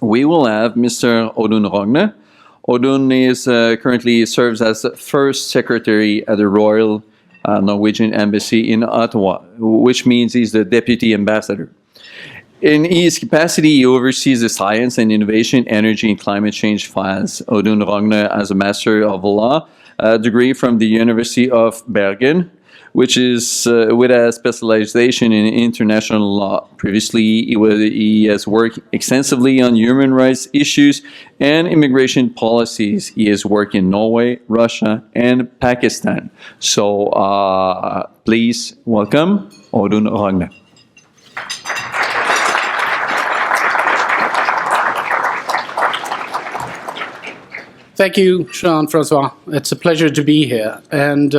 we will have Mr. Audun Rogne. Audun is currently serves as first secretary at the Royal Norwegian Embassy in Ottawa, which means he's the deputy ambassador. In his capacity, he oversees the science and innovation, energy, and climate change files. Audun Rogne has a Master of Law degree from the University of Bergen, which is with a specialization in international law. Previously, he has worked extensively on human rights issues and immigration policies. He has worked in Norway, Russia, and Pakistan. So please welcome Audun Rogne. Thank you, Jean-Francois. It's a pleasure to be here. And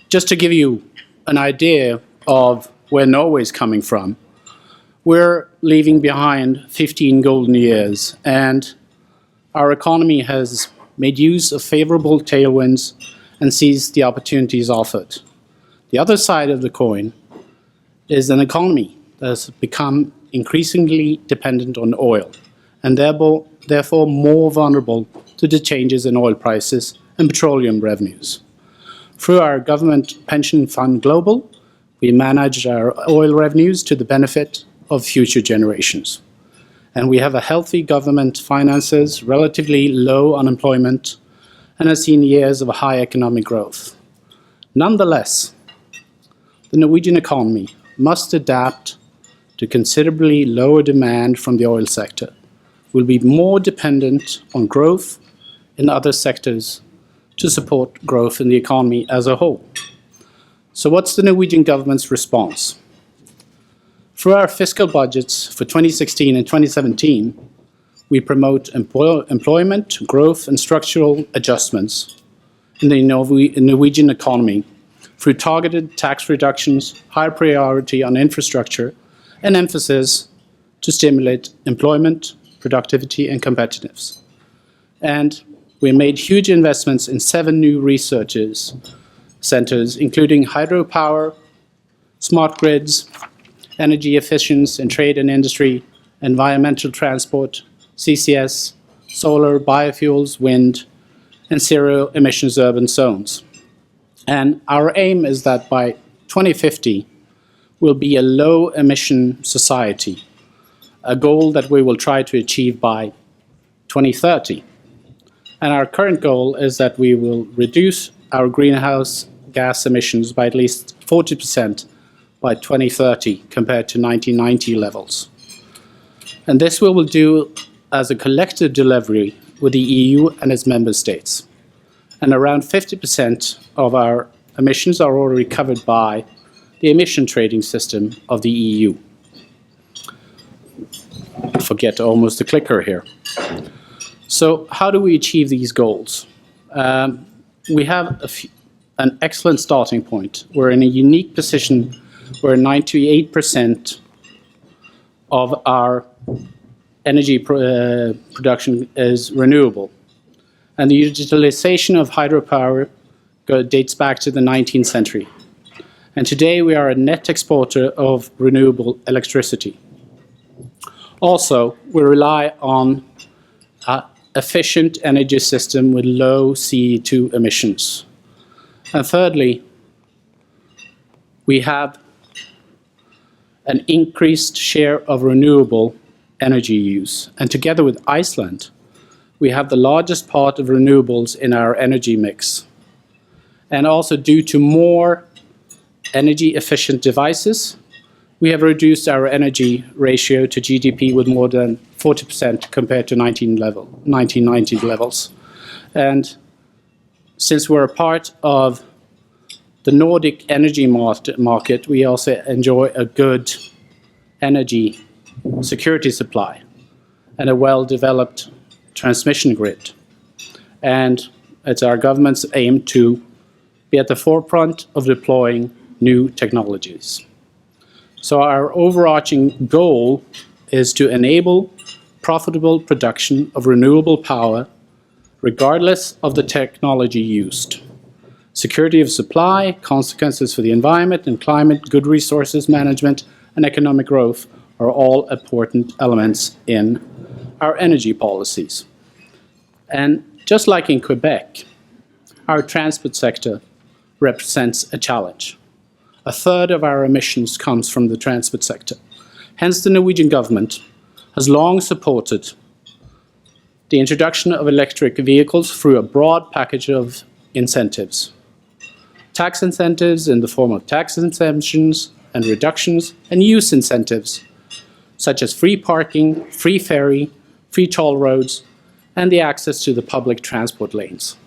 just to give you an idea of where Norway is coming from, we're leaving behind 15 golden years, and our economy has made use of favorable tailwinds and seized the opportunities offered. The other side of the coin is an economy that has become increasingly dependent on oil, and therefore more vulnerable to the changes in oil prices and petroleum revenues. Through our government pension fund Global, we manage our oil revenues to the benefit of future generations. And we have a healthy government finances, relatively low unemployment, and have seen years of high economic growth. Nonetheless, the Norwegian economy must adapt to considerably lower demand from the oil sector. We'll be more dependent on growth in other sectors to support growth in the economy as a whole. So what's the Norwegian government's response? Through our fiscal budgets for 2016 and 2017, we promote employment, growth, and structural adjustments in the Norwegian economy through targeted tax reductions, high priority on infrastructure, and emphasis to stimulate employment, productivity, and competitiveness. And we made huge investments in 7 new research centers, including hydropower, smart grids, energy efficiency in trade and industry, environmental transport, CCS, solar, biofuels, wind, and zero emissions urban zones. And our aim is that by 2050, we'll be a low emission society, a goal that we will try to achieve by 2030. And our current goal is that we will reduce our greenhouse gas emissions by at least 40% by 2030 compared to 1990 levels. And this we will do as a collective delivery with the EU and its member states. And around 50% of our emissions are already covered by the emission trading system of the EU. Forget almost the clicker here. So how do we achieve these goals? We have an excellent starting point. We're in a unique position where 98% of our energy production is renewable. And the utilization of hydropower dates back to the 19th century. And today we are a net exporter of renewable electricity. Also, we rely on an efficient energy system with low CO2 emissions. And thirdly, we have an increased share of renewable energy use. And together with Iceland, we have the largest part of renewables in our energy mix. And also due to more energy efficient devices, we have reduced our energy ratio to GDP with more than 40% compared to 1990 levels. And since we're a part of the Nordic energy market, we also enjoy a good energy security supply and a well-developed transmission grid. And it's our government's aim to be at the forefront of deploying new technologies. So our overarching goal is to enable profitable production of renewable power regardless of the technology used. Security of supply, consequences for the environment and climate, good resources management, and economic growth are all important elements in our energy policies. And just like in Quebec, our transport sector represents a challenge. A third of our emissions comes from the transport sector. Hence, the Norwegian government has long supported the introduction of electric vehicles through a broad package of incentives. Tax incentives in the form of tax exemptions and reductions, and use incentives, such as free parking, free ferry, free toll roads, and the access to the public transport lanes.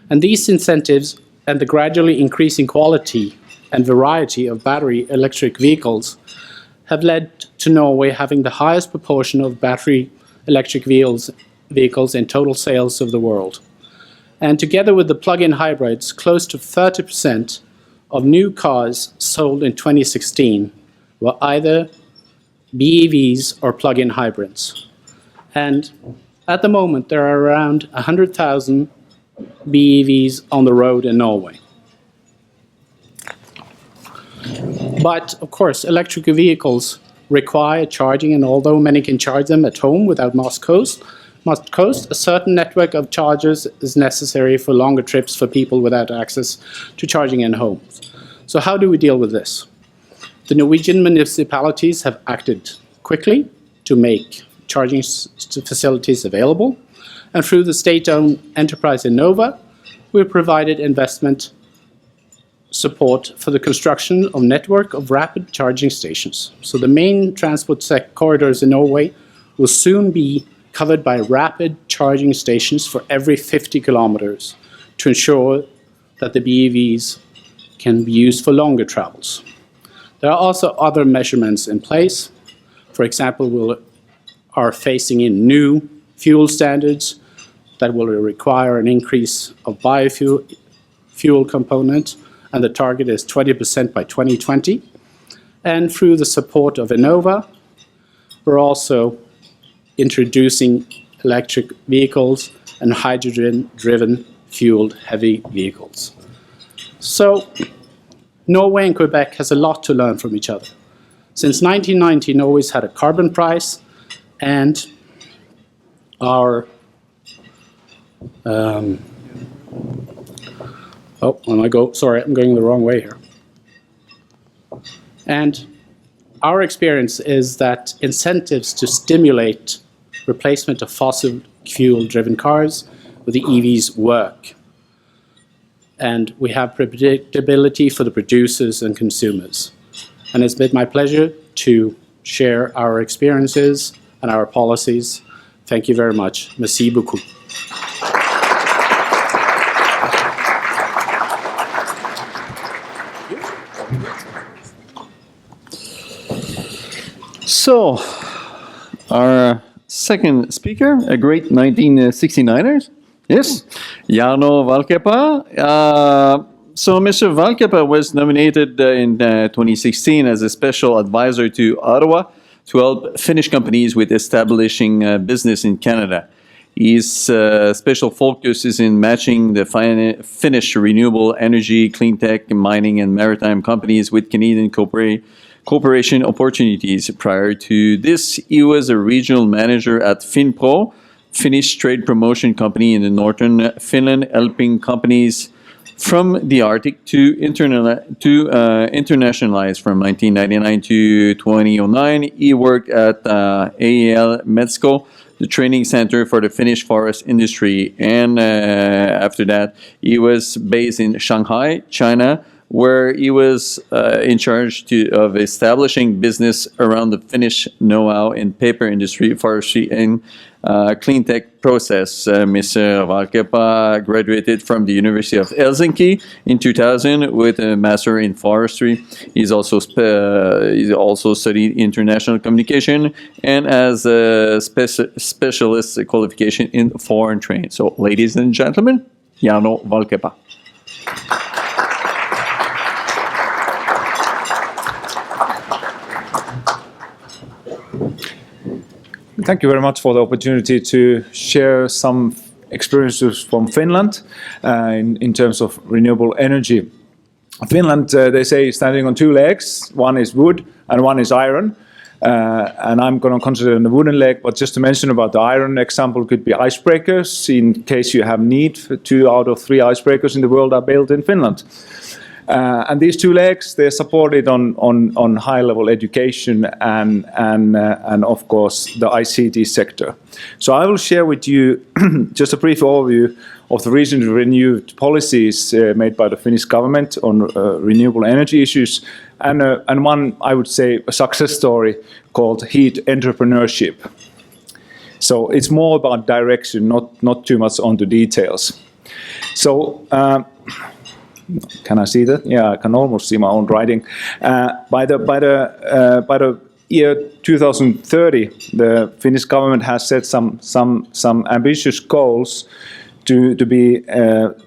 And these incentives and the gradually increasing quality and variety of battery electric vehicles have led to Norway having the highest proportion of battery electric vehicles in total sales of the world. And together with the plug-in hybrids, close to 30% of new cars sold in 2016 were either BEVs or plug-in hybrids. And at the moment, there are around 100,000 BEVs on the road in Norway. But, of course, electric vehicles require charging, and although many can charge them at home without must cost, a certain network of chargers is necessary for longer trips for people without access to charging in homes. So how do we deal with this? The Norwegian municipalities have acted quickly to make charging facilities available, and through the state-owned enterprise Enova, we've provided investment support for the construction of network of rapid charging stations. So the main transport corridors in Norway will soon be covered by rapid charging stations for every 50 kilometers to ensure that the BEVs can be used for longer travels. There are also other measurements in place. For example, we are phasing in new fuel standards that will require an increase of fuel component, and the target is 20% by 2020. And through the support of Enova, we're also introducing electric vehicles and hydrogen-driven fueled heavy vehicles. So Norway and Quebec has a lot to learn from each other. Since 1990, Norway's had a carbon price, and our sorry, I'm going the wrong way here. And our experience is that incentives to stimulate replacement of fossil fuel-driven cars with the EVs work. And we have predictability for the producers and consumers. And it's been my pleasure to share our experiences and our policies. Thank you very much. Merci beaucoup. So, our second speaker, a great 1969er, yes, Jarno Valkeapaa. So, Mr. Valkeapaa was nominated in 2016 as a special advisor to Ottawa to help Finnish companies with establishing business in Canada. His special focus is in matching the Finnish renewable energy, clean tech, mining, and maritime companies with Canadian cooperation opportunities. Prior to this, he was a regional manager at Finpro, Finnish trade promotion company in the northern Finland, helping companies from the Arctic to internationalize. From 1999 to 2009, he worked at AEL Medsco, the training center for the Finnish forest industry. And after that, he was based in Shanghai, China, where he was in charge of establishing business around the Finnish know-how in paper industry, forestry, and clean tech process. Mr. Valkeapaa graduated from the University of Helsinki in 2000 with a master in forestry. He's also studied international communication and has a specialist qualification in foreign trade. So, ladies and gentlemen, Jarno Valkeapaa. Thank you very much for the opportunity to share some experiences from Finland in terms of renewable energy. Finland, they say, is standing on two legs. One is wood and one is iron. and I'm going to concentrate on the wooden leg, but just to mention about the iron example could be icebreakers, in case you have need. 2 out of 3 icebreakers in the world are built in Finland. And these 2 legs, they're supported on high-level education and of course the ICT sector. So I will share with you just a brief overview of the recently renewed policies made by the Finnish government on renewable energy issues, and one, I would say, a success story called heat entrepreneurship. So it's more about direction, not too much on the details. So. Can I see that? Yeah, I can almost see my own writing. By the year 2030, the Finnish government has set some ambitious goals to be. I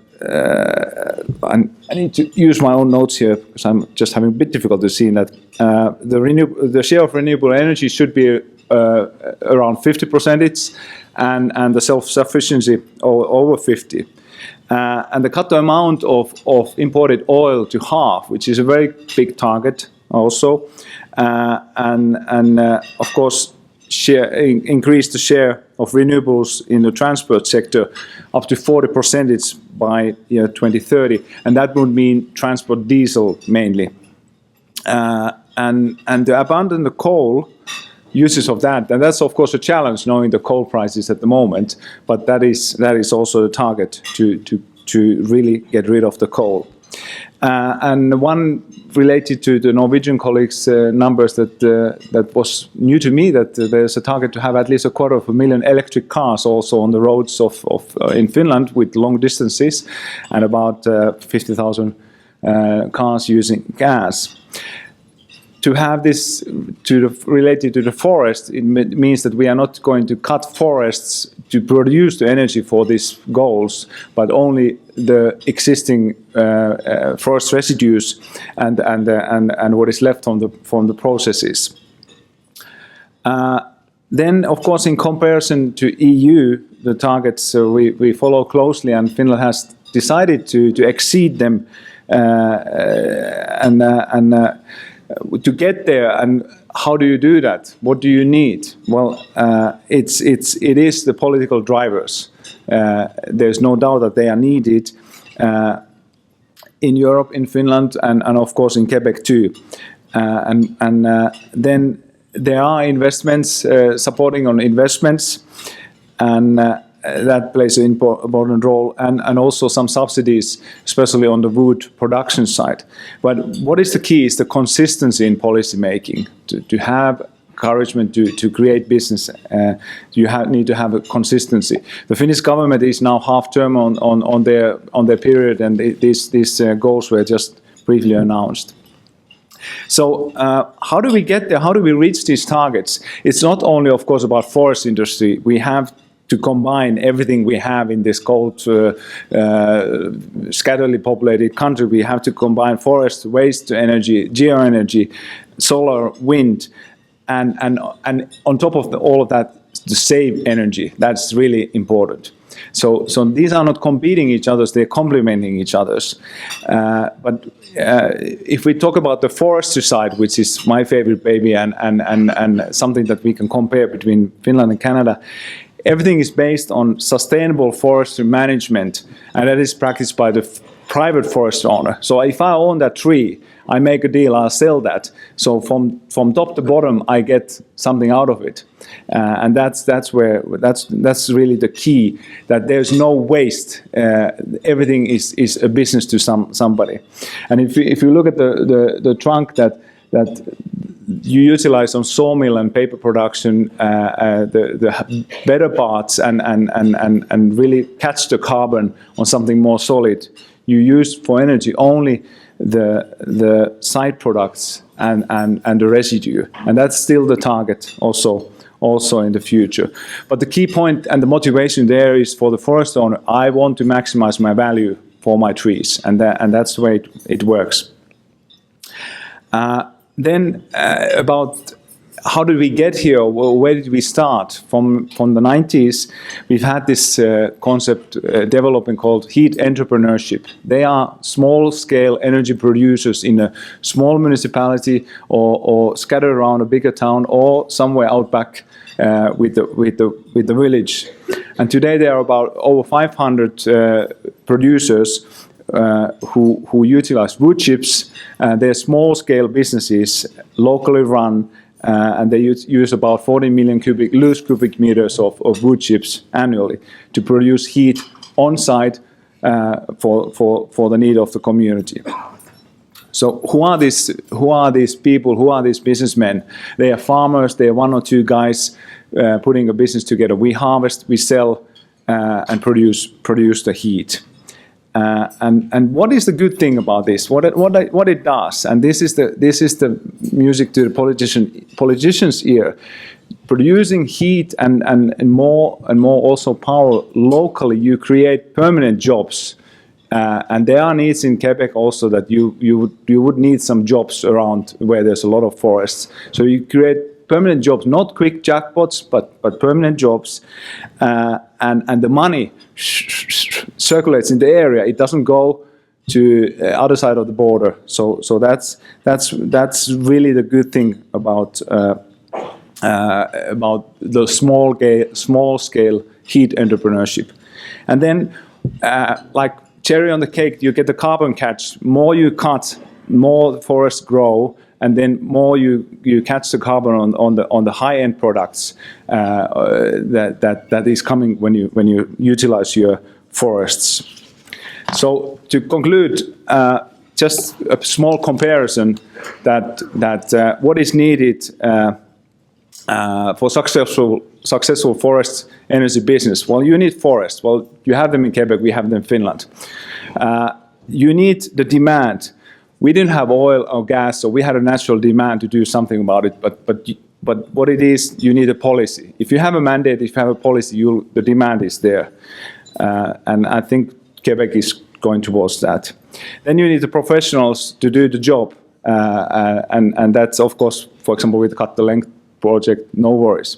need to use my own notes here because I'm just having a bit difficulty seeing that. The share of renewable energy should be around 50%, and the self-sufficiency over 50%. And the cut the amount of imported oil to half, which is a very big target also, and of course increase the share of renewables in the transport sector up to 40% by year 2030, and that would mean transport diesel mainly, and to abandon the coal uses of that, and that's of course a challenge knowing the coal prices at the moment, but that is also the target to really get rid of the coal. And one related to the Norwegian colleagues' numbers that was new to me, that there's a target to have at least 250,000 electric cars also on the roads of in Finland with long distances, and about 50,000 cars using gas. To have this related to the forest, it means that we are not going to cut forests to produce the energy for these goals, but only the existing forest residues and what is left from the processes. Then, of course, in comparison to EU, the targets we follow closely, and Finland has decided to exceed them to get there. And how do you do that? What do you need? Well, it is the political drivers. There's no doubt that they are needed in Europe, in Finland, and of course in Quebec too. Then there are investments, supporting on investments, and that plays an important role, and also some subsidies, especially on the wood production side. But what is the key is the consistency in policy making. To have encouragement to create business, you need to have a consistency. The Finnish government is now half term on their period, and these goals were just briefly announced. So how do we get there? How do we reach these targets? It's not only, of course, about forest industry. We have to combine everything we have in this cold, scatterly populated country. We have to combine forest, waste energy, geoenergy, solar, wind, and on top of all of that, to save energy. That's really important. So these are not competing each other; they're complementing each other. But if we talk about the forestry side, which is my favorite baby, and something that we can compare between Finland and Canada, everything is based on sustainable forestry management, and that is practiced by the private forest owner. So if I own that tree, I make a deal, I'll sell that. So from top to bottom, I get something out of it, and that's really the key. That there's no waste. Everything is a business to somebody. And if you look at the trunk that you utilize on sawmill and paper production, the better parts, and really catch the carbon on something more solid. You use for energy only the side products and the residue, and that's still the target also in the future. But the key point and the motivation there is for the forest owner. I want to maximize my value for my trees, and that's the way it works. Then about how did we get here? Well, where did we start? From the 90s, we've had this concept developing called heat entrepreneurship. They are small-scale energy producers in a small municipality or scattered around a bigger town or somewhere out back with the village. And today there are about over 500 producers who utilize wood chips. They're small-scale businesses, locally run, and they use about 40 million loose cubic meters of wood chips annually to produce heat on site for the need of the community. So who are these people? Who are these businessmen? They are farmers. They are one or two guys putting a business together. We harvest, we sell, and produce the heat. And what is the good thing about this? What it does, and this is the music to the politicians' ear. Producing heat and more also power locally, you create permanent jobs, and there are needs in Quebec also that you would need some jobs around where there's a lot of forests. So you create permanent jobs, not quick jackpots, but permanent jobs, and the money circulates in the area. It doesn't go to other side of the border. So that's really the good thing about the small scale heat entrepreneurship. And then like cherry on the cake, you get the carbon catch. More you cut, more the forests grow, and then more you catch the carbon on the high end products that is coming when you utilize your forests. So to conclude, just a small comparison that what is needed for successful forest energy business. Well, you need forests. Well, you have them in Quebec. We have them in Finland. You need the demand. We didn't have oil or gas, so we had a natural demand to do something about it. But what it is, you need a policy. If you have a mandate, if you have a policy, the demand is there. And I think Quebec is going towards that. Then you need the professionals to do the job. And that's, of course, for example, with the Cut the Length project, no worries.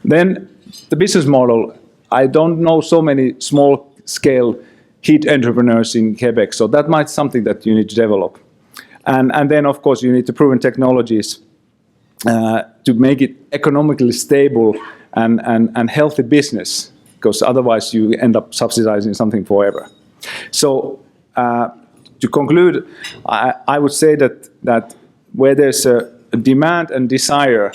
Then the business model, I don't know so many small-scale heat entrepreneurs in Quebec, so that might be something that you need to develop. And then, of course, you need the proven technologies to make it economically stable and healthy business, because otherwise you end up subsidizing something forever. So to conclude, I would say that where there's a demand and desire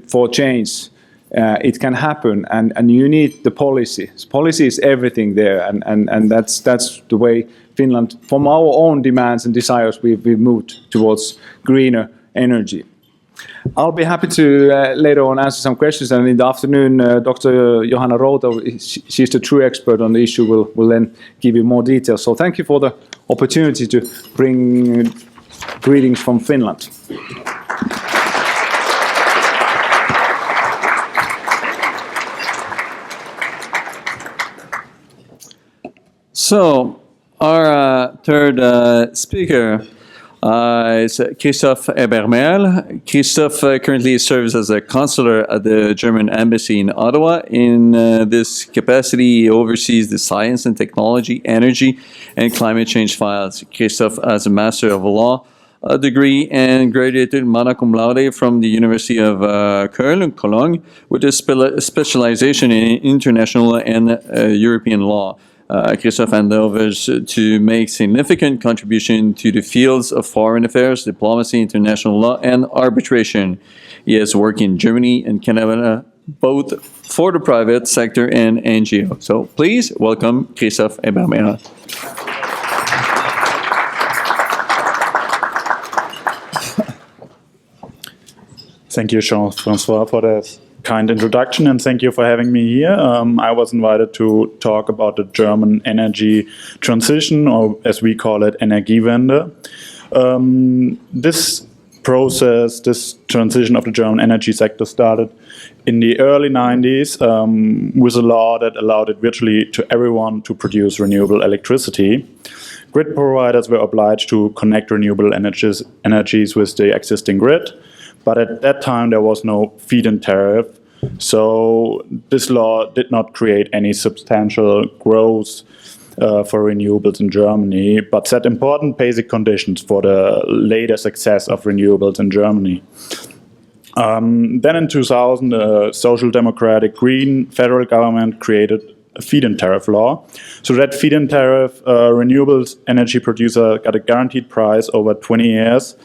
for change, it can happen, and you need the policy. Policy is everything there, and that's the way Finland, from our own demands and desires, we've moved towards greener energy. I'll be happy to later on answer some questions, and in the afternoon, Dr. Johanna Routa, she's the true expert on the issue, will then give you more details. So thank you for the opportunity to bring greetings from Finland. So, our third speaker is Christoph Hebermehl. Christoph currently serves as a consular at the German embassy in Ottawa. In this capacity, he oversees the science and technology, energy, and climate change files. Christoph has a Master of Law degree and graduated magna cum laude from the University of Colloque with a specialization in international and European law. Christoph endeavors to make significant contribution to the fields of foreign affairs, diplomacy, international law, and arbitration. He has worked in Germany and Canada, both for the private sector and NGO. So please welcome Christoph Hebermehl. Thank you, Jean-François, for that kind introduction, and thank you for having me here. I was invited to talk about the German energy transition, or as we call it, Energiewende. This process, this transition of the German energy sector started in the early 90s with a law that allowed it virtually to everyone to produce renewable electricity. Grid providers were obliged to connect renewable energies with the existing grid. but at that time there was no feed-in tariff, so this law did not create any substantial growth for renewables in Germany, but set important basic conditions for the later success of renewables in Germany. Then in 2000, the Social Democratic Green federal government created a feed-in tariff law. So that feed-in tariff, renewables energy producer got a guaranteed price over 20 years.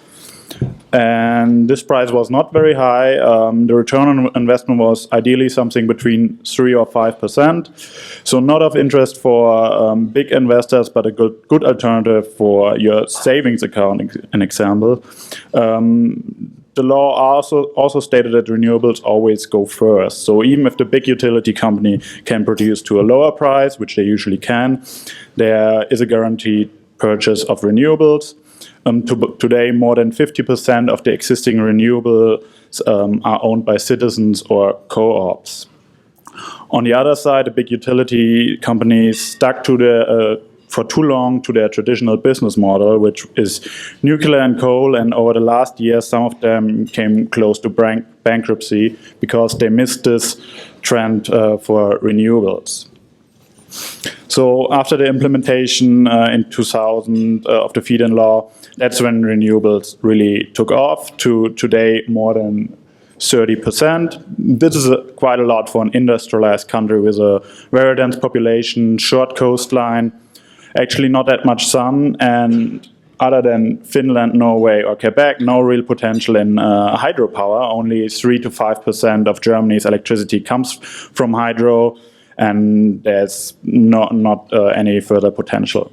And this price was not very high. The return on investment was ideally something between 3 or 5%. So not of interest for big investors, but a good alternative for your savings account, an example. The law also stated that renewables always go first. So even if the big utility company can produce to a lower price, which they usually can, there is a guaranteed purchase of renewables. Today, more than 50% of the existing renewables are owned by citizens or co-ops. On the other side, the big utility companies stuck to for too long to their traditional business model, which is nuclear and coal, and over the last year, some of them came close to bankruptcy because they missed this trend for renewables. So after the implementation in 2000 of the feed-in law, that's when renewables really took off. To today, more than 30%. This is quite a lot for an industrialized country with a very dense population, short coastline, actually not that much sun, and other than Finland, Norway, or Quebec, no real potential in hydropower. Only 3 to 5% of Germany's electricity comes from hydro, and there's not any further potential.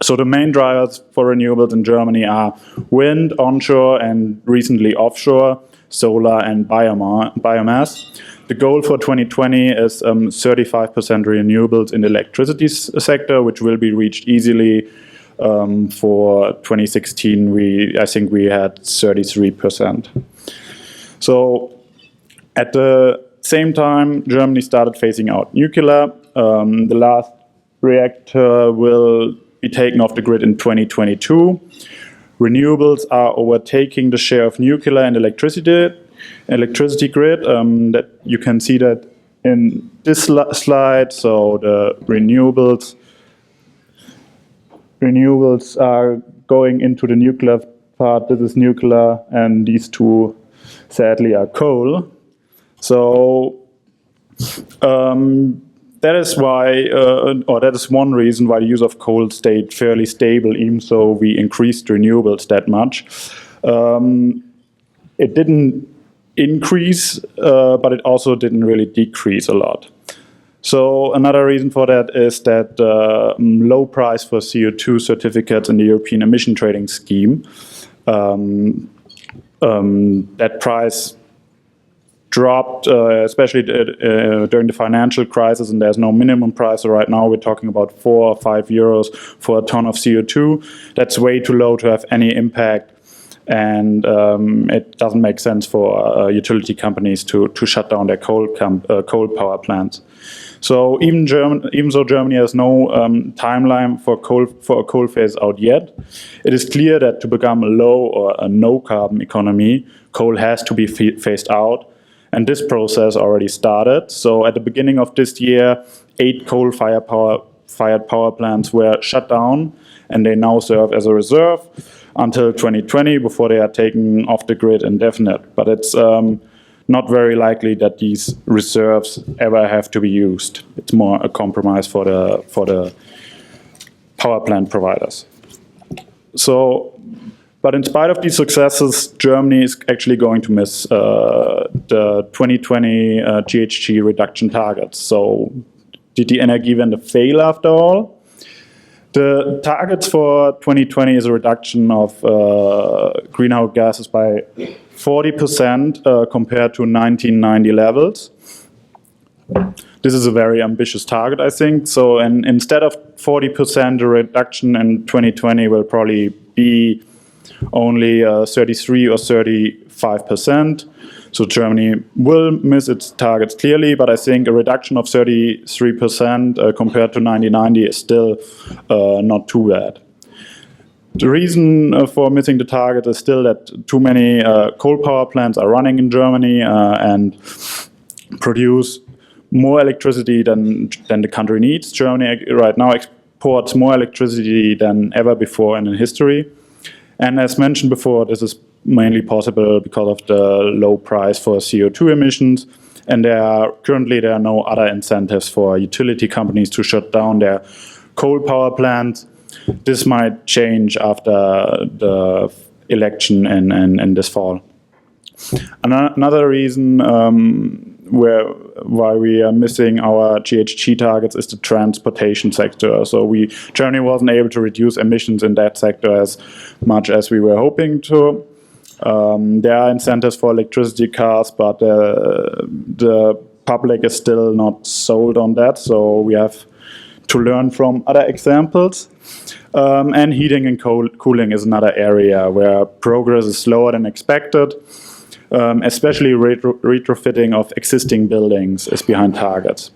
So the main drivers for renewables in Germany are wind, onshore, and recently offshore, solar and biomass. The goal for 2020 is 35% renewables in the electricity sector, which will be reached easily. For 2016, I think we had 33%. So at the same time, Germany started phasing out nuclear. The last reactor will be taken off the grid in 2022. Renewables are overtaking the share of nuclear in the electricity grid. That you can see that in this slide. So the renewables are going into the nuclear part. This is nuclear, and these two, sadly, are coal. So that is why, or that is one reason why the use of coal stayed fairly stable, even though we increased renewables that much. It didn't increase, but it also didn't really decrease a lot. So another reason for that is that low price for CO2 certificates in the European emission trading scheme. That price dropped, especially during the financial crisis, and there's no minimum price. So right now we're talking about 4 or 5 euros for a ton of CO2. That's way too low to have any impact, and it doesn't make sense for utility companies to shut down their coal power plants. So even though Germany has no timeline for a coal phase out yet, it is clear that to become a low or a no carbon economy, coal has to be phased out. And this process already started. So at the beginning of this year, 8 coal-fired power plants were shut down, and they now serve as a reserve until 2020 before they are taken off the grid indefinite. But it's not very likely that these reserves ever have to be used. It's more a compromise for the power plant providers. So. But in spite of these successes, Germany is actually going to miss the 2020 GHG reduction targets. So did the Energiewende fail after all? The targets for 2020 is a reduction of greenhouse gases by 40% compared to 1990 levels. This is a very ambitious target, I think. So and instead of 40%, the reduction in 2020 will probably be only 33 or 35%. So Germany will miss its targets clearly, but I think a reduction of 33% compared to 1990 is still not too bad. The reason for missing the target is still that too many coal power plants are running in Germany and produce more electricity than the country needs. Germany right now exports more electricity than ever before in history. And as mentioned before, this is mainly possible because of the low price for CO2 emissions. And currently there are no other incentives for utility companies to shut down their coal power plants. This might change after the election in this fall. Another reason why we are missing our GHG targets is the transportation sector. So Germany wasn't able to reduce emissions in that sector as much as we were hoping to. There are incentives for electricity cars, but the public is still not sold on that. So we have to learn from other examples. And heating and cooling is another area where progress is slower than expected. Especially retrofitting of existing buildings is behind targets.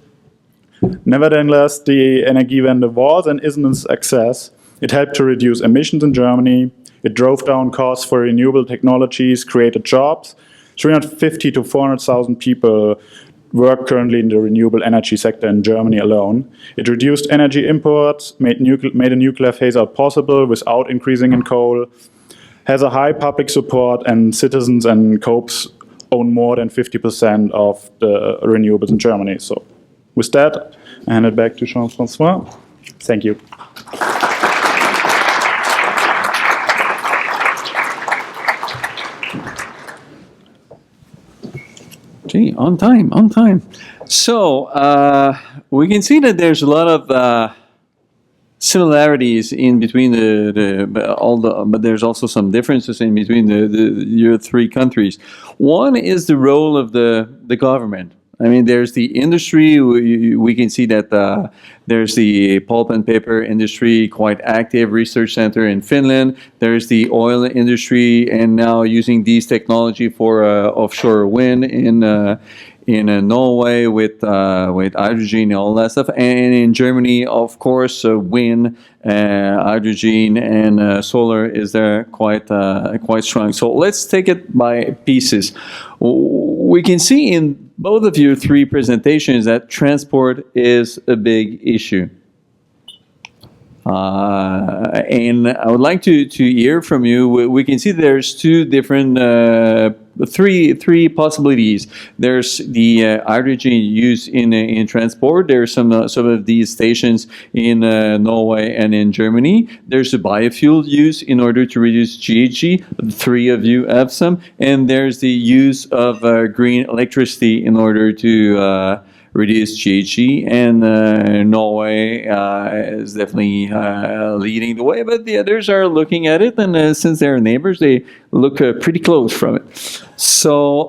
Nevertheless, the Energiewende was and isn't a success. It helped to reduce emissions in Germany. It drove down costs for renewable technologies, created jobs. 350 to 400,000 people work currently in the renewable energy sector in Germany alone. It reduced energy imports, made a nuclear phase-out possible without increasing in coal, has a high public support, and citizens and co-ops own more than 50% of the renewables in Germany. So with that, I hand it back to Jean-François. Thank you. Gee, on time. So we can see that there's a lot of similarities in between but there's also some differences in between your three countries. One is the role of the government. I mean, there's the industry. We can see that there's the pulp and paper industry, quite active research center in Finland. There's the oil industry, and now using these technology for offshore wind in Norway with hydrogen and all that stuff, and in Germany, of course, wind, hydrogen, and solar is there quite strong. So let's take it by pieces. We can see in both of your three presentations that transport is a big issue. And I would like to hear from you. We can see there's two different, three possibilities. There's the hydrogen used in transport. There's some of these stations in Norway and in Germany. There's the biofuel use in order to reduce GHG. The three of you have some. And there's the use of green electricity in order to reduce GHG, and Norway is definitely leading the way, but the others are looking at it, and since they're neighbors, they look pretty close from it. So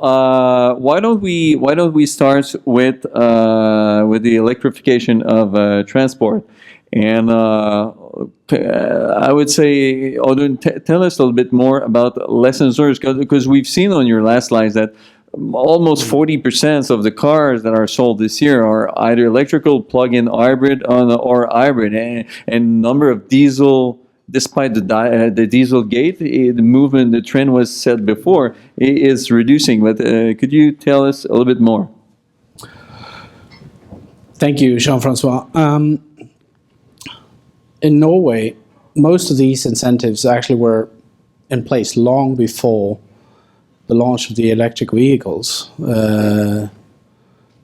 why don't we start with the electrification of transport? And I would say, Audun, tell us a little bit more about lessons learned, because we've seen on your last slides that almost 40% of the cars that are sold this year are either electrical, plug-in hybrid, or hybrid, and number of diesel. Despite the diesel gate, the movement, the trend was said before, is reducing. But could you tell us a little bit more? Thank you, Jean-François. In Norway, most of these incentives actually were in place long before the launch of the electric vehicles. On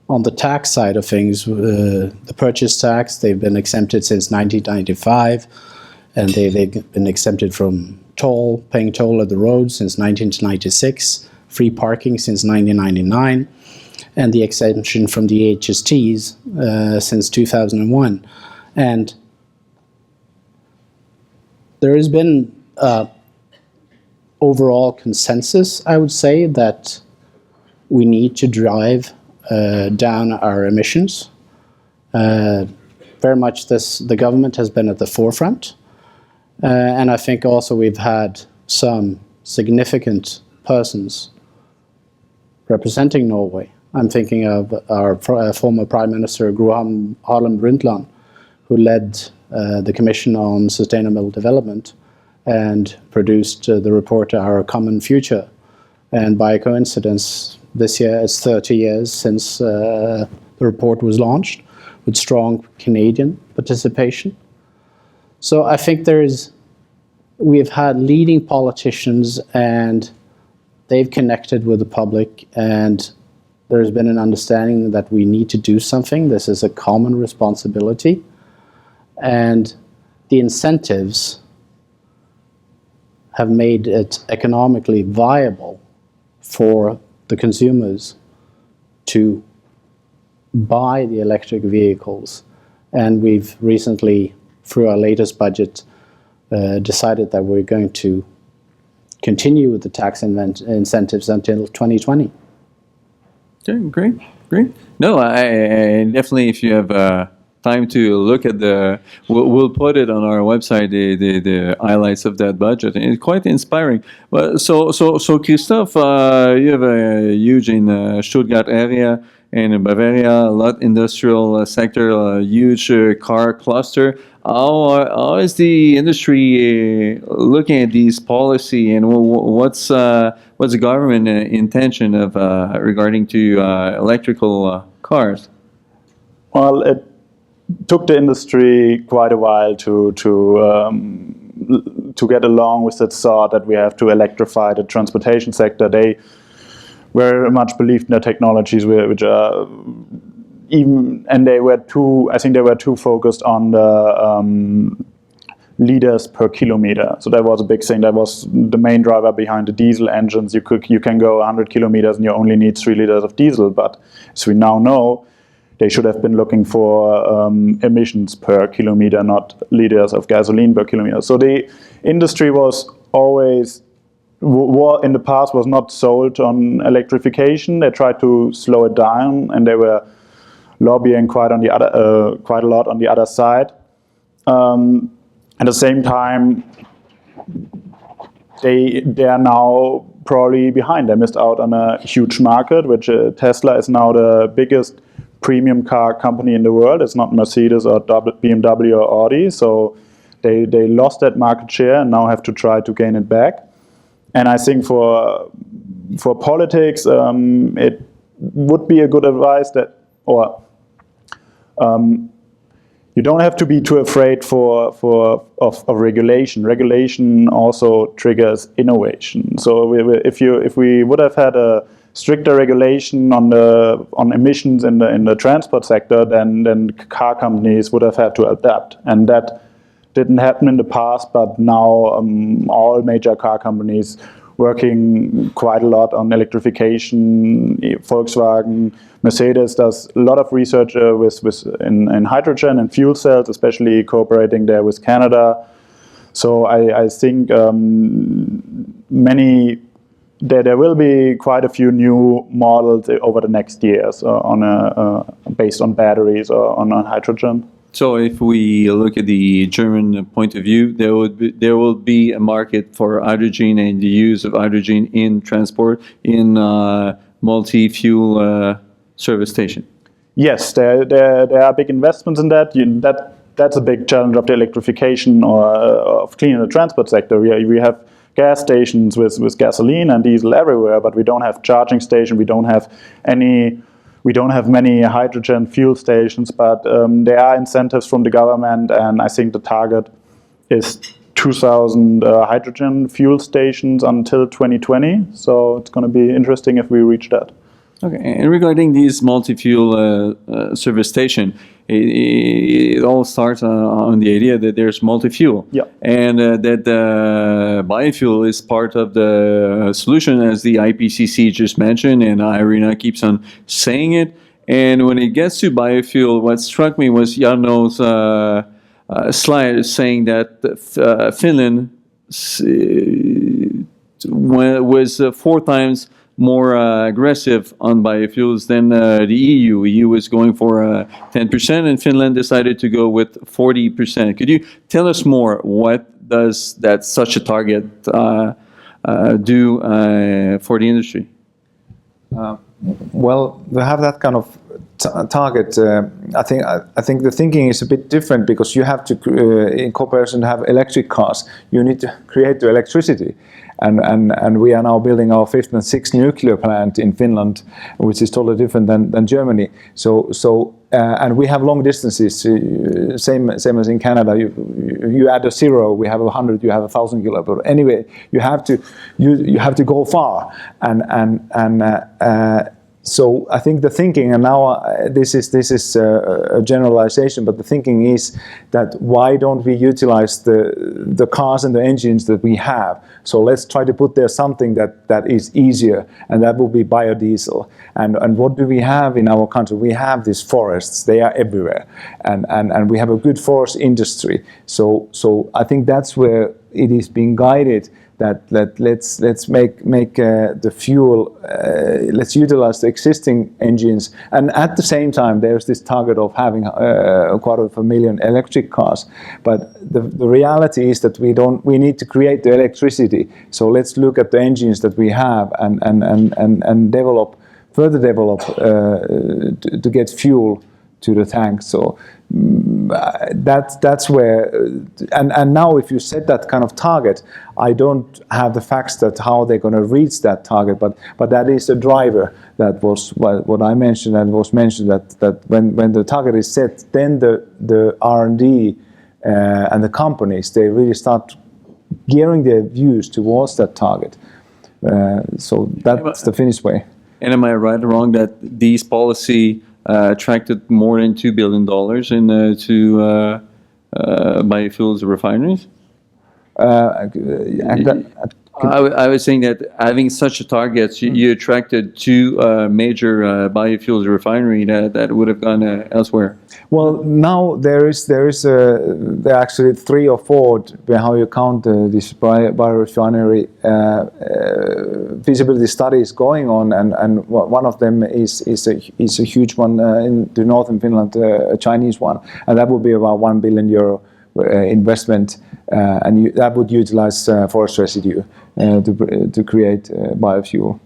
the tax side of things, the purchase tax, they've been exempted since 1995, and they've been exempted from paying toll at the road since 1996, free parking since 1999, and the exemption from the HSTs since 2001. And there has been overall consensus, I would say, that we need to drive down our emissions. Very much the government has been at the forefront. And I think also we've had some significant persons representing Norway. I'm thinking of our former Prime Minister, Gro Harlem Brundtland, who led the Commission on Sustainable Development, and produced the report Our Common Future. And by coincidence, this year is 30 years since the report was launched, with strong Canadian participation. So I think we've had leading politicians, and they've connected with the public, and there's been an understanding that we need to do something. This is a common responsibility. And the incentives have made it economically viable for the consumers to buy the electric vehicles. And we've recently, through our latest budget, decided that we're going to continue with the tax incentives until 2020. Okay, great. No, I definitely, if you have time to look at we'll put it on our website, the highlights of that budget, and it's quite inspiring. But so Christoph, you have a huge in Stuttgart area and in Bavaria, a lot industrial sector, a huge car cluster. How is the industry looking at these policy, and what's the government intention of regarding to electrical cars? Well, it took the industry quite a while to get along with that thought that we have to electrify the transportation sector. They very much believed in the technologies which are and they were too focused on the liters per kilometer. So that was a big thing. That was the main driver behind the diesel engines. You can go 100 kilometers and you only need 3 liters of diesel. But as we now know, they should have been looking for emissions per kilometer, not liters of gasoline per kilometer. So the industry was always, in the past, was not sold on electrification. They tried to slow it down, and they were lobbying quite a lot on the other side. At the same time, they are now probably behind. They missed out on a huge market, which Tesla is now the biggest premium car company in the world. It's not Mercedes or BMW or Audi. So they lost that market share and now have to try to gain it back. And I think for politics, it would be a good advice you don't have to be too afraid of regulation. Regulation also triggers innovation. So if we would have had a stricter regulation on emissions in the transport sector, then car companies would have had to adapt, and that didn't happen in the past. But now all major car companies working quite a lot on electrification. Volkswagen, Mercedes does a lot of research in hydrogen and fuel cells, especially cooperating there with Canada. So I think there will be quite a few new models over the next years based on batteries or on hydrogen. So if we look at the German point of view, there will be a market for hydrogen and the use of hydrogen in transport in multi-fuel service station. Yes, there are big investments in that. That's a big challenge of the electrification or of cleaning the transport sector. We have gas stations with gasoline and diesel everywhere, but we don't have charging stations. We don't have many hydrogen fuel stations, but there are incentives from the government, and I think the target is 2,000 hydrogen fuel stations until 2020. So it's going to be interesting if we reach that. Okay, and regarding these multi-fuel service station, it all starts on the idea that there's multi-fuel, and that biofuel is part of the solution, as the IPCC just mentioned, and Irina keeps on saying it. And when it gets to biofuel, what struck me was Jarno's slide saying that Finland was 4 times more aggressive on biofuels than the EU. EU is going for 10%, and Finland decided to go with 40%. Could you tell us more? What does such a target do for the industry? Well, we have that kind of target. I think the thinking is a bit different, because you have to, in comparison, to have electric cars. You need to create the electricity, and we are now building our 5th and 6th nuclear plant in Finland, which is totally different than Germany. And we have long distances, same as in Canada. You add a 0, we have 100, you have 1,000 kilometers. Anyway, you have to go far, so I think the thinking, and now this is a generalization, but the thinking is that why don't we utilize the cars and the engines that we have? So let's try to put there something that is easier, and that will be biodiesel. And what do we have in our country? We have these forests; they are everywhere, and we have a good forest industry. So I think that's where it is being guided. That let's make the fuel. Let's utilize the existing engines, and at the same time, there's this target of having 250,000 electric cars. But the reality is that we need to create the electricity. So let's look at the engines that we have and further develop to get fuel to the tank. So that's where, and now if you set that kind of target, I don't have the facts that how they're going to reach that target, but that is a driver. That was what I mentioned, and was mentioned that when the target is set, then the R&D and the companies, they really start gearing their views towards that target. So that's the Finnish way. And am I right or wrong that these policy attracted more than $2 billion into biofuels refineries? I was saying that having such a target, you attracted 2 major biofuels refinery that would have gone elsewhere. Well, now there are actually 3 or 4, how you count this biorefinery feasibility studies going on, and one of them is a huge one in the northern Finland, a Chinese one, and that would be about €1 billion investment, and that would utilize forest residue to create biofuel.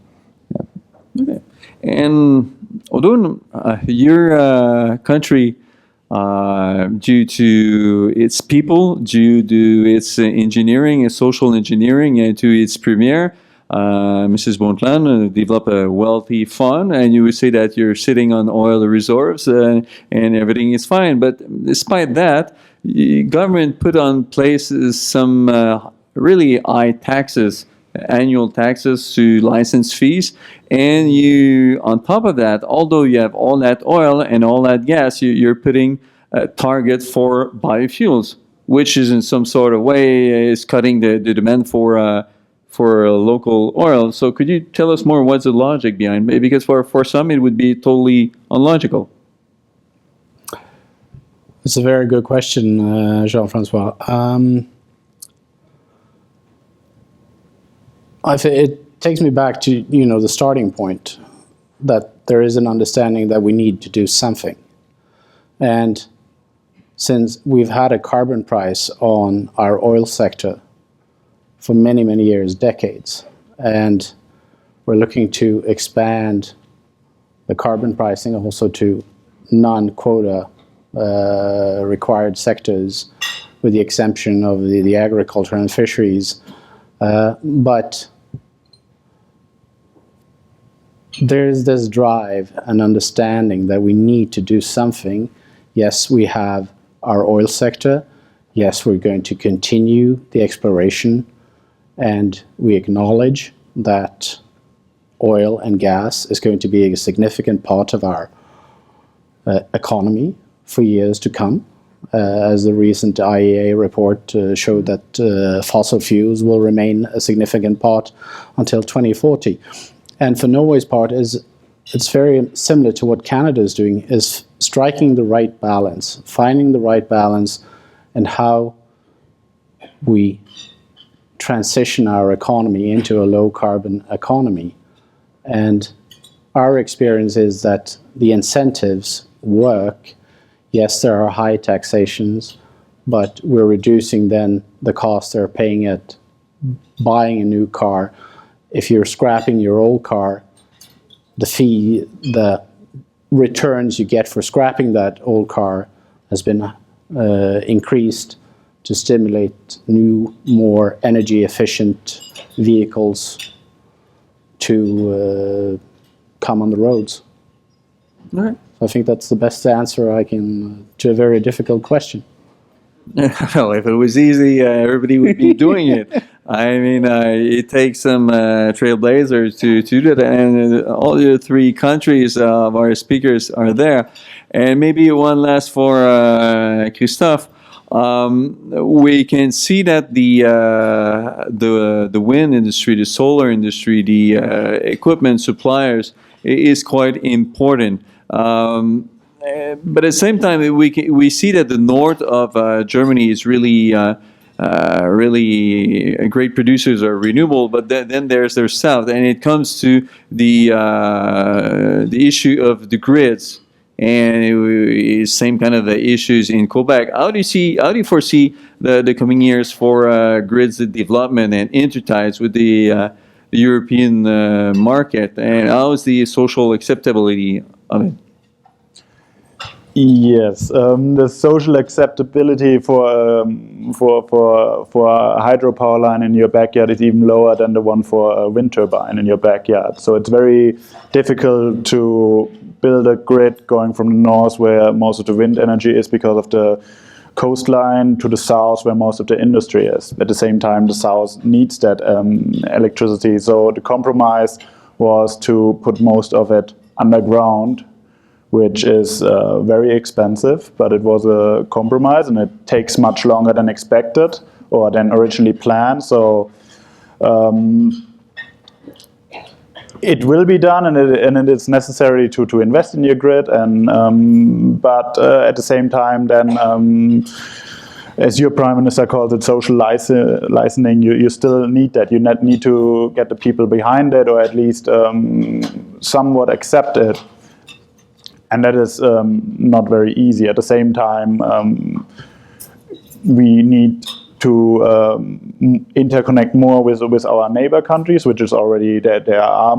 Yeah. Okay. And Audun, your country, due to its people, due to its engineering, social engineering, and to its premier, Mrs. Bontland, develop a wealthy fund, and you would say that you're sitting on oil reserves and everything is fine. But despite that, government put on place some really high taxes, annual taxes to license fees, and you, on top of that, although you have all that oil and all that gas, you're putting a target for biofuels, which is in some sort of way is cutting the demand for local oil. So could you tell us more what's the logic behind it? Because for some it would be totally unlogical. It's a very good question, Jean-Francois. It takes me back to the starting point, that there is an understanding that we need to do something. And since we've had a carbon price on our oil sector for many, many years, decades, and we're looking to expand the carbon pricing also to non-quota required sectors, with the exemption of the agriculture and fisheries. But there's this drive and understanding that we need to do something. Yes, we have our oil sector. Yes, we're going to continue the exploration, and we acknowledge that oil and gas is going to be a significant part of our economy for years to come, as the recent IEA report showed that fossil fuels will remain a significant part until 2040. And for Norway's part, it's very similar to what Canada is doing, is striking the right balance, finding the right balance, and how we transition our economy into a low-carbon economy. And our experience is that the incentives work. Yes, there are high taxations, but we're reducing then the cost they're paying at buying a new car. If you're scrapping your old car, the returns you get for scrapping that old car has been increased to stimulate new, more energy efficient vehicles to come on the roads. All right. So I think that's the best answer I can to a very difficult question. Well, if it was easy, everybody would be doing it. I mean, it takes some trailblazers to do that, and all the three countries of our speakers are there. And maybe one last for Christoph. We can see that the wind industry, the solar industry, the equipment suppliers is quite important. But at the same time, we see that the north of Germany is really great producers of renewable. But then there's their south, and it comes to the issue of the grids, and same kind of issues in Quebec. How do you foresee the coming years for grids development and interties with the European market, and how is the social acceptability of it? Yes, the social acceptability for a hydropower line in your backyard is even lower than the one for a wind turbine in your backyard. So it's very difficult to build a grid going from the north, where most of the wind energy is, because of the coastline, to the south, where most of the industry is. At the same time, the south needs that electricity. So the compromise was to put most of it underground, which is very expensive, but it was a compromise, and it takes much longer than expected or than originally planned. So it will be done, and it is necessary to invest in your grid. But at the same time, then, as your Prime Minister calls it, social licensing, you still need that. You need to get the people behind it, or at least somewhat accept it. And that is not very easy. At the same time, we need to interconnect more with our neighbor countries, which is already that there are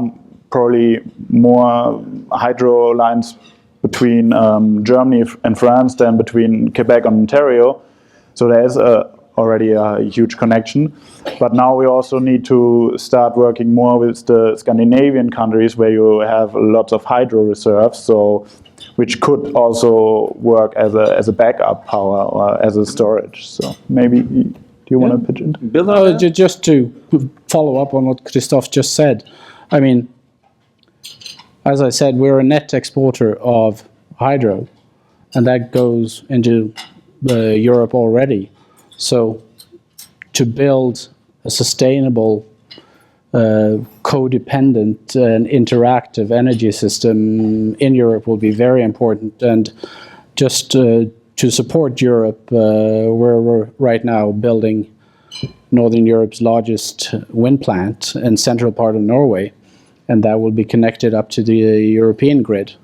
probably more hydro lines between Germany and France than between Quebec and Ontario. So there is already a huge connection. But now we also need to start working more with the Scandinavian countries, where you have lots of hydro reserves, so which could also work as a backup power or as a storage. So maybe, do you want to pitch in? Just to follow up on what Christoph just said, I mean, as I said, we're a net exporter of hydro, and that goes into Europe already. So to build a sustainable, codependent and interactive energy system in Europe will be very important. And just to support Europe, we're right now building Northern Europe's largest wind plant in central part of Norway, and that will be connected up to the European grid.